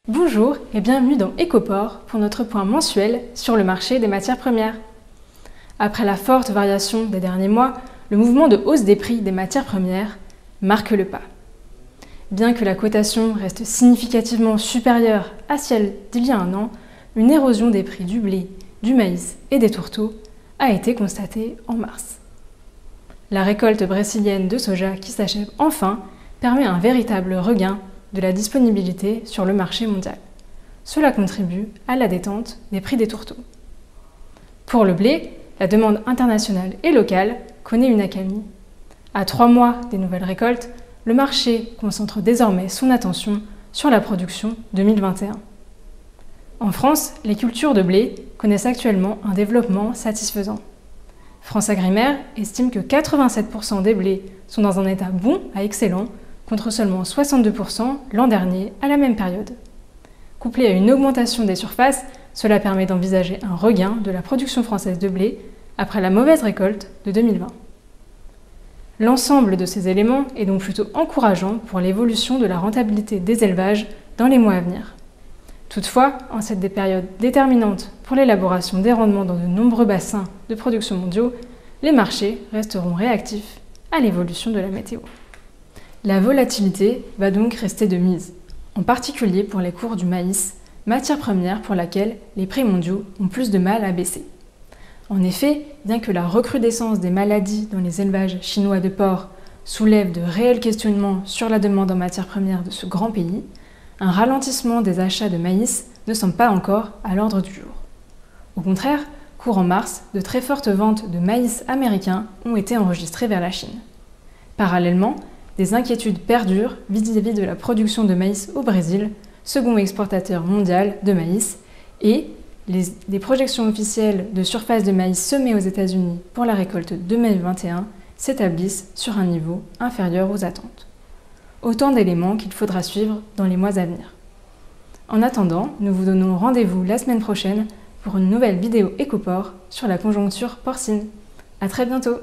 Bonjour et bienvenue dans Ecoport pour notre point mensuel sur le marché des matières premières. Après la forte variation des derniers mois, le mouvement de hausse des prix des matières premières marque le pas. Bien que la cotation reste significativement supérieure à celle d'il y a un an, une érosion des prix du blé, du maïs et des tourteaux a été constatée en mars. La récolte brésilienne de soja qui s'achève enfin permet un véritable regain de la disponibilité sur le marché mondial. Cela contribue à la détente des prix des tourteaux. Pour le blé, la demande internationale et locale connaît une accalmie. À 3 mois des nouvelles récoltes, le marché concentre désormais son attention sur la production 2021. En France, les cultures de blé connaissent actuellement un développement satisfaisant. FranceAgriMer estime que 87% des blés sont dans un état bon à excellent, contre seulement 62% l'an dernier à la même période. Couplé à une augmentation des surfaces, cela permet d'envisager un regain de la production française de blé après la mauvaise récolte de 2020. L'ensemble de ces éléments est donc plutôt encourageant pour l'évolution de la rentabilité des élevages dans les mois à venir. Toutefois, en cette période déterminante pour l'élaboration des rendements dans de nombreux bassins de production mondiaux, les marchés resteront réactifs à l'évolution de la météo. La volatilité va donc rester de mise, en particulier pour les cours du maïs, matière première pour laquelle les prix mondiaux ont plus de mal à baisser. En effet, bien que la recrudescence des maladies dans les élevages chinois de porcs soulève de réels questionnements sur la demande en matière première de ce grand pays, un ralentissement des achats de maïs ne semble pas encore à l'ordre du jour. Au contraire, courant mars, de très fortes ventes de maïs américain ont été enregistrées vers la Chine. Parallèlement, des inquiétudes perdurent vis-à-vis de la production de maïs au Brésil, second exportateur mondial de maïs, et les projections officielles de surface de maïs semée aux États-Unis pour la récolte 2021 s'établissent sur un niveau inférieur aux attentes. Autant d'éléments qu'il faudra suivre dans les mois à venir. En attendant, nous vous donnons rendez-vous la semaine prochaine pour une nouvelle vidéo Ecoport sur la conjoncture porcine. À très bientôt!